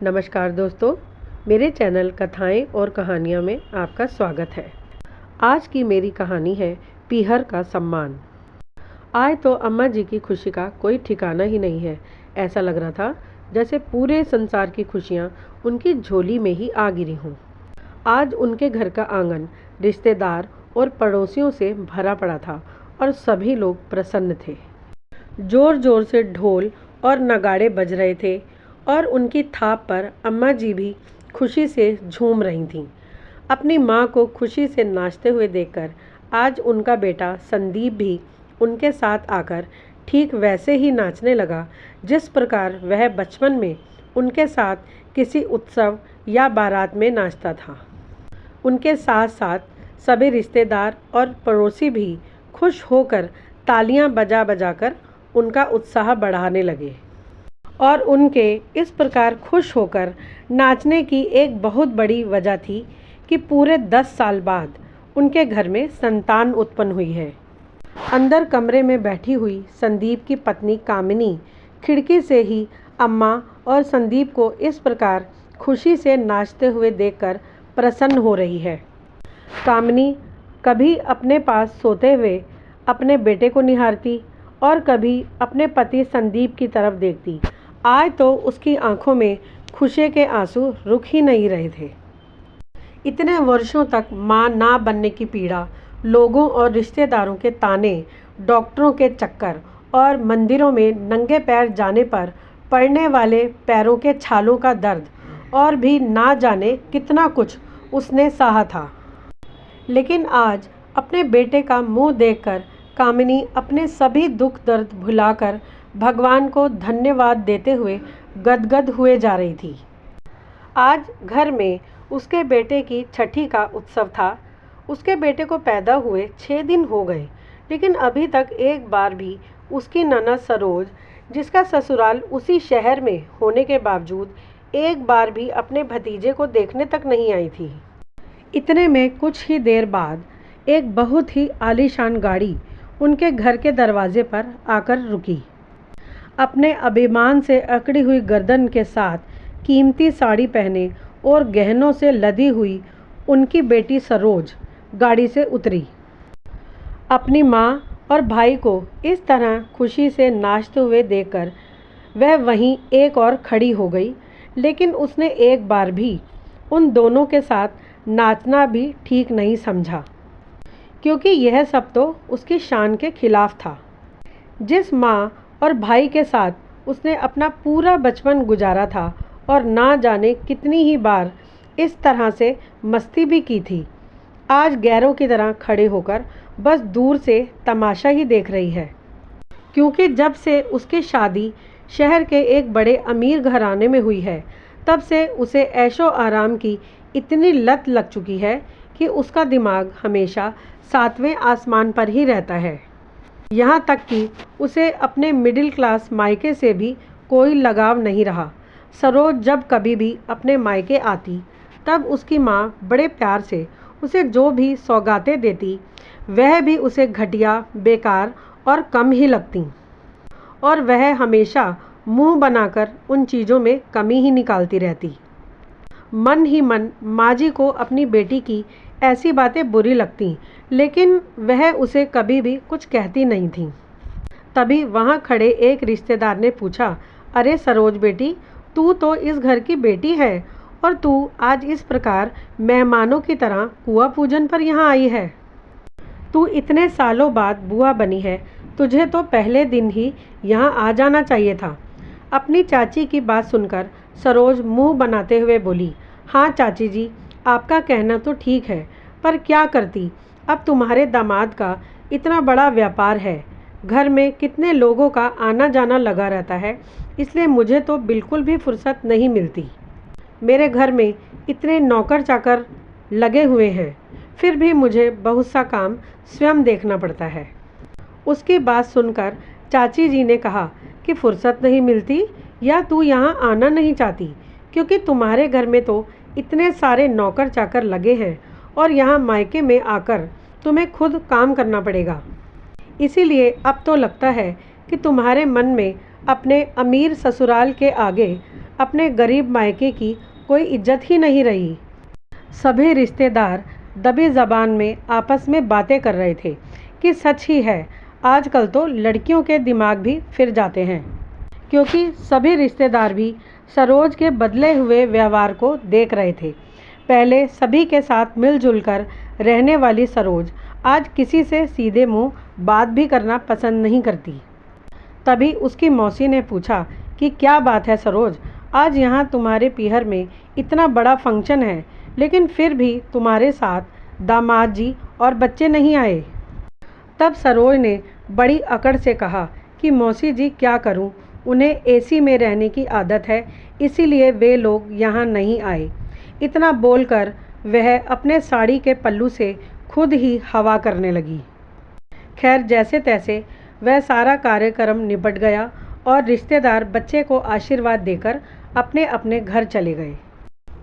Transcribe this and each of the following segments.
नमस्कार दोस्तों, मेरे चैनल कथाएं और कहानियां में आपका स्वागत है। आज की मेरी कहानी है पीहर का सम्मान। आज तो अम्मा जी की खुशी का कोई ठिकाना ही नहीं है। ऐसा लग रहा था जैसे पूरे संसार की खुशियां उनकी झोली में ही आ गिरी हों। आज उनके घर का आंगन रिश्तेदार और पड़ोसियों से भरा पड़ा था और सभी लोग प्रसन्न थे। जोर जोर से ढोल और नगाड़े बज रहे थे और उनकी थाप पर अम्मा जी भी खुशी से झूम रही थीं। अपनी माँ को खुशी से नाचते हुए देखकर आज उनका बेटा संदीप भी उनके साथ आकर ठीक वैसे ही नाचने लगा जिस प्रकार वह बचपन में उनके साथ किसी उत्सव या बारात में नाचता था। उनके साथ साथ सभी रिश्तेदार और पड़ोसी भी खुश होकर तालियां बजा बजाकर उनका उत्साह बढ़ाने लगे और उनके इस प्रकार खुश होकर नाचने की एक बहुत बड़ी वजह थी कि पूरे 10 साल बाद उनके घर में संतान उत्पन्न हुई है। अंदर कमरे में बैठी हुई संदीप की पत्नी कामिनी खिड़की से ही अम्मा और संदीप को इस प्रकार खुशी से नाचते हुए देखकर प्रसन्न हो रही है। कामिनी कभी अपने पास सोते हुए अपने बेटे को निहारती और कभी अपने पति संदीप की तरफ देखती। आज तो उसकी आंखों में खुशी के आंसू रुक ही नहीं रहे थे। इतने वर्षों तक मां ना बनने की पीड़ा, लोगों और रिश्तेदारों के ताने, डॉक्टरों के चक्कर और मंदिरों में नंगे पैर जाने पर पड़ने वाले पैरों के छालों का दर्द और भी ना जाने कितना कुछ उसने सहा था। लेकिन आज अपने बेटे का मुंह देखकर कामिनी अपने सभी दुख दर्द भुलाकर भगवान को धन्यवाद देते हुए गदगद हुए जा रही थी। आज घर में उसके बेटे की छठी का उत्सव था। उसके बेटे को पैदा हुए 6 दिन हो गए, लेकिन अभी तक एक बार भी उसकी ननद सरोज, जिसका ससुराल उसी शहर में होने के बावजूद, एक बार भी अपने भतीजे को देखने तक नहीं आई थी। इतने में कुछ ही देर बाद एक बहुत ही आलीशान गाड़ी उनके घर के दरवाजे पर आकर रुकी। अपने अभिमान से अकड़ी हुई गर्दन के साथ कीमती साड़ी पहने और गहनों से लदी हुई उनकी बेटी सरोज गाड़ी से उतरी। अपनी माँ और भाई को इस तरह खुशी से नाचते हुए देखकर वह वहीं एक और खड़ी हो गई, लेकिन उसने एक बार भी उन दोनों के साथ नाचना भी ठीक नहीं समझा, क्योंकि यह सब तो उसकी शान के खिलाफ था। जिस माँ और भाई के साथ उसने अपना पूरा बचपन गुजारा था और ना जाने कितनी ही बार इस तरह से मस्ती भी की थी, आज गैरों की तरह खड़े होकर बस दूर से तमाशा ही देख रही है। क्योंकि जब से उसकी शादी शहर के एक बड़े अमीर घराने में हुई है, तब से उसे ऐशो आराम की इतनी लत लग चुकी है कि उसका दिमाग हमेशा 7वें आसमान पर ही रहता है। यहाँ तक कि उसे अपने मिडिल क्लास मायके से भी कोई लगाव नहीं रहा। सरोज जब कभी भी अपने मायके आती, तब उसकी माँ बड़े प्यार से उसे जो भी सौगातें देती, वह भी उसे घटिया, बेकार और कम ही लगती, और वह हमेशा मुंह बनाकर उन चीज़ों में कमी ही निकालती रहती। मन ही मन माँ जी को अपनी बेटी की ऐसी बातें बुरी लगती, लेकिन वह उसे कभी भी कुछ कहती नहीं थी। तभी वहाँ खड़े एक रिश्तेदार ने पूछा, अरे सरोज बेटी, तू तो इस घर की बेटी है और तू आज इस प्रकार मेहमानों की तरह कुआं पूजन पर यहाँ आई है। तू इतने सालों बाद बुआ बनी है, तुझे तो पहले दिन ही यहाँ आ जाना चाहिए था। अपनी चाची की बात सुनकर सरोज मुंह बनाते हुए बोली, हाँ चाची जी, आपका कहना तो ठीक है, पर क्या करती, अब तुम्हारे दामाद का इतना बड़ा व्यापार है, घर में कितने लोगों का आना जाना लगा रहता है, इसलिए मुझे तो बिल्कुल भी फुर्सत नहीं मिलती। मेरे घर में इतने नौकर चाकर लगे हुए हैं, फिर भी मुझे बहुत सा काम स्वयं देखना पड़ता है। उसकी बात सुनकर चाची जी ने कहा कि फुर्सत नहीं मिलती या तू यहाँ आना नहीं चाहती, क्योंकि तुम्हारे घर में तो इतने सारे नौकर चाकर लगे हैं और यहाँ मायके में आकर तुम्हें खुद काम करना पड़ेगा। इसीलिए अब तो लगता है कि तुम्हारे मन में अपने अमीर ससुराल के आगे अपने गरीब मायके की कोई इज्जत ही नहीं रही। सभी रिश्तेदार दबी ज़बान में आपस में बातें कर रहे थे कि सच ही है, आजकल तो लड़कियों के दिमाग भी फिर जाते हैं, क्योंकि सभी रिश्तेदार भी सरोज के बदले हुए व्यवहार को देख रहे थे। पहले सभी के साथ मिलजुल कर रहने वाली सरोज आज किसी से सीधे मुंह बात भी करना पसंद नहीं करती। तभी उसकी मौसी ने पूछा कि क्या बात है सरोज, आज यहाँ तुम्हारे पीहर में इतना बड़ा फंक्शन है, लेकिन फिर भी तुम्हारे साथ दामाद जी और बच्चे नहीं आए। तब सरोज ने बड़ी अकड़ से कहा कि मौसी जी क्या करूं, उन्हें एसी में रहने की आदत है, इसीलिए वे लोग यहाँ नहीं आए। इतना बोलकर वह अपने साड़ी के पल्लू से खुद ही हवा करने लगी। खैर, जैसे तैसे वह सारा कार्यक्रम निपट गया और रिश्तेदार बच्चे को आशीर्वाद देकर अपने अपने घर चले गए।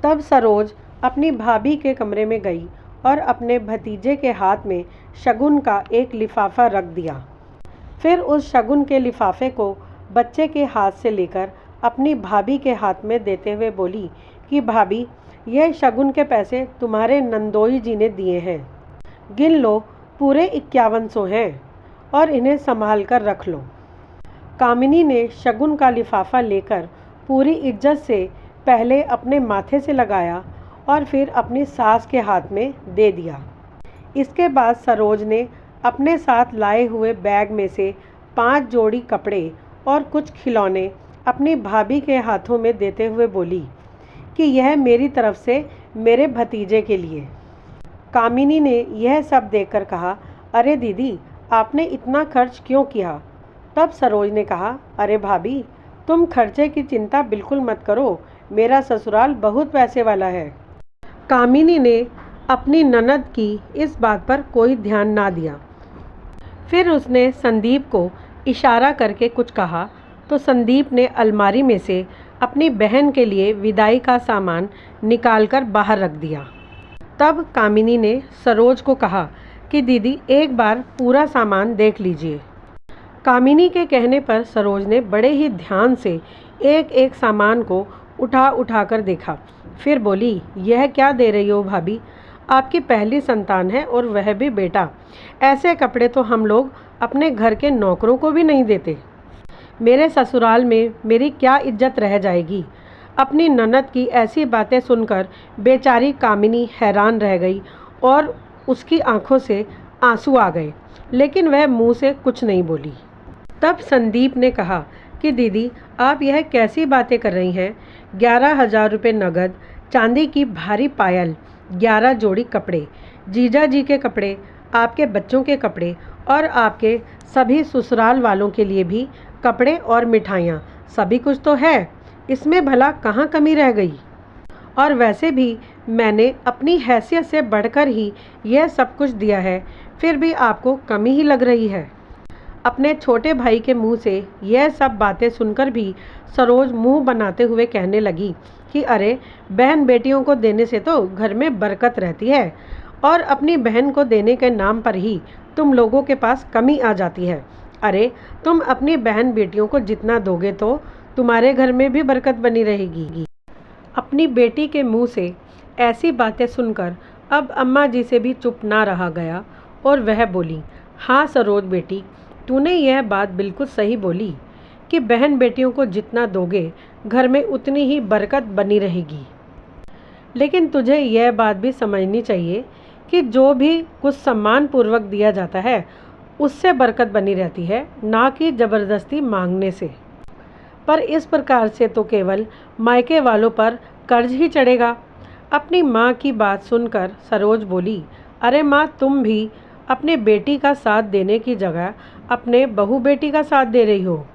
तब सरोज अपनी भाभी के कमरे में गई और अपने भतीजे के हाथ में शगुन का एक लिफाफा रख दिया। फिर उस शगुन के लिफाफे को बच्चे के हाथ से लेकर अपनी भाभी के हाथ में देते हुए बोली कि भाभी, यह शगुन के पैसे तुम्हारे नंदोई जी ने दिए हैं, गिन लो, पूरे 5100 हैं और इन्हें संभाल कर रख लो। कामिनी ने शगुन का लिफाफा लेकर पूरी इज्जत से पहले अपने माथे से लगाया और फिर अपनी सास के हाथ में दे दिया। इसके बाद सरोज ने अपने साथ लाए हुए बैग में से 5 जोड़ी कपड़े और कुछ खिलौने अपनी भाभी के हाथों में देते हुए बोली कि यह मेरी तरफ से मेरे भतीजे के लिए। कामिनी ने यह सब देखकर कहा, अरे दीदी, आपने इतना खर्च क्यों किया? तब सरोज ने कहा, अरे भाभी, तुम खर्चे की चिंता बिल्कुल मत करो, मेरा ससुराल बहुत पैसे वाला है। कामिनी ने अपनी ननद की इस बात पर कोई ध्यान ना दिया। फिर उसने संदीप को इशारा करके कुछ कहा तो संदीप ने अलमारी में से अपनी बहन के लिए विदाई का सामान निकालकर बाहर रख दिया। तब कामिनी ने सरोज को कहा कि दीदी, एक बार पूरा सामान देख लीजिए। कामिनी के कहने पर सरोज ने बड़े ही ध्यान से एक एक सामान को उठा उठा कर देखा। फिर बोली, यह क्या दे रही हो भाभी? आपकी पहली संतान है और वह भी बेटा। ऐसे कपड़े तो हम लोग अपने घर के नौकरों को भी नहीं देते। मेरे ससुराल में मेरी क्या इज्जत रह जाएगी? अपनी ननद की ऐसी बातें सुनकर बेचारी कामिनी हैरान रह गई और उसकी आंखों से आंसू आ गए, लेकिन वह मुंह से कुछ नहीं बोली। तब संदीप ने कहा कि दीदी, आप यह कैसी बातें कर रही हैं? 11,000 रुपये नगद, चांदी की भारी पायल, 11 जोड़ी कपड़े, जीजा जी के कपड़े, आपके बच्चों के कपड़े और आपके सभी ससुराल वालों के लिए भी कपड़े और मिठाइयाँ, सभी कुछ तो है। इसमें भला कहाँ कमी रह गई? और वैसे भी मैंने अपनी हैसियत से बढ़कर ही यह सब कुछ दिया है, फिर भी आपको कमी ही लग रही है। अपने छोटे भाई के मुंह से यह सब बातें सुनकर भी सरोज मुंह बनाते हुए कहने लगी कि अरे, बहन बेटियों को देने से तो घर में बरकत रहती है और अपनी बहन को देने के नाम पर ही तुम लोगों के पास कमी आ जाती है। अरे, तुम अपनी बहन बेटियों को जितना दोगे तो तुम्हारे घर में भी बरकत बनी रहेगी। अपनी बेटी के मुंह से ऐसी बातें सुनकर अब अम्मा जी से भी चुप ना रहा गया और वह बोली, हाँ सरोज बेटी, तूने यह बात बिल्कुल सही बोली कि बहन बेटियों को जितना दोगे घर में उतनी ही बरकत बनी रहेगी। लेकिन तुझे यह बात भी समझनी चाहिए कि जो भी कुछ सम्मान पूर्वक दिया जाता है उससे बरकत बनी रहती है, ना कि ज़बरदस्ती मांगने से। पर इस प्रकार से तो केवल मायके वालों पर कर्ज ही चढ़ेगा। अपनी माँ की बात सुनकर सरोज बोली, अरे माँ, तुम भी अपने बेटी का साथ देने की जगह अपने बहू बेटी का साथ दे रही हो।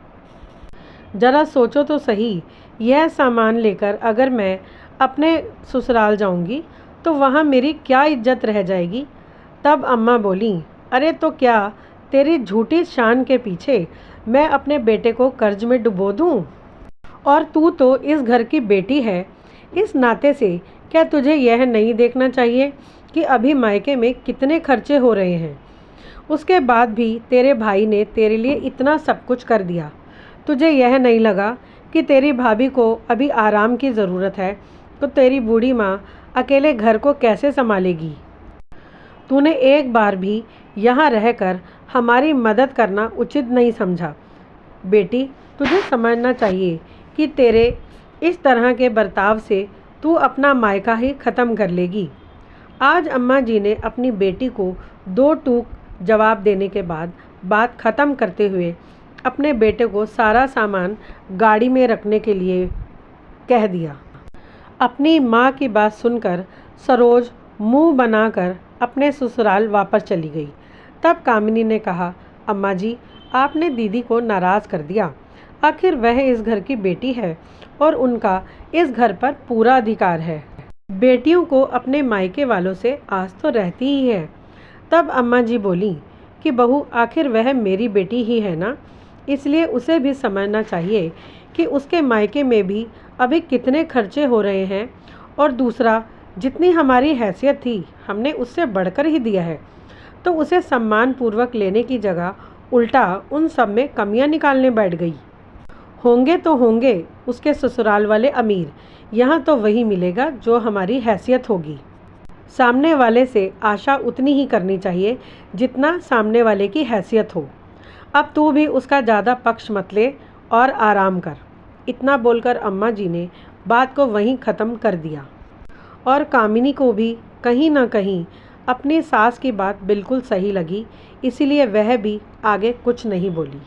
ज़रा सोचो तो सही, यह सामान लेकर अगर मैं अपने ससुराल जाऊंगी तो वहाँ मेरी क्या इज्जत रह जाएगी। तब अम्मा बोली, अरे तो क्या तेरी झूठी शान के पीछे मैं अपने बेटे को कर्ज में डुबो दूँ? और तू तो इस घर की बेटी है, इस नाते से क्या तुझे यह नहीं देखना चाहिए कि अभी मायके में कितने खर्चे हो रहे हैं? उसके बाद भी तेरे भाई ने तेरे लिए इतना सब कुछ कर दिया, तुझे यह नहीं लगा कि तेरी भाभी को अभी आराम की ज़रूरत है, तो तेरी बूढ़ी माँ अकेले घर को कैसे संभालेगी? तूने एक बार भी यहाँ रहकर हमारी मदद करना उचित नहीं समझा। बेटी, तुझे समझना चाहिए कि तेरे इस तरह के बर्ताव से तू अपना मायका ही ख़त्म कर लेगी। आज अम्मा जी ने अपनी बेटी को दो टूक जवाब देने के बाद बात ख़त्म करते हुए अपने बेटे को सारा सामान गाड़ी में रखने के लिए कह दिया। अपनी माँ की बात सुनकर सरोज मुंह बनाकर अपने ससुराल वापस चली गई। तब कामिनी ने कहा, अम्मा जी, आपने दीदी को नाराज़ कर दिया। आखिर वह इस घर की बेटी है और उनका इस घर पर पूरा अधिकार है। बेटियों को अपने मायके वालों से आस तो रहती ही है। तब अम्मा जी बोली कि बहू, आखिर वह मेरी बेटी ही है ना, इसलिए उसे भी समझना चाहिए कि उसके मायके में भी अभी कितने खर्चे हो रहे हैं, और दूसरा, जितनी हमारी हैसियत थी हमने उससे बढ़कर ही दिया है, तो उसे सम्मान पूर्वक लेने की जगह उल्टा उन सब में कमियां निकालने बैठ गई। होंगे तो होंगे उसके ससुराल वाले अमीर, यहाँ तो वही मिलेगा जो हमारी हैसियत होगी। सामने वाले से आशा उतनी ही करनी चाहिए जितना सामने वाले की हैसियत हो। अब तू भी उसका ज़्यादा पक्ष मत ले और आराम कर। इतना बोलकर अम्मा जी ने बात को वहीं ख़त्म कर दिया, और कामिनी को भी कहीं ना कहीं अपनी सास की बात बिल्कुल सही लगी, इसीलिए वह भी आगे कुछ नहीं बोली।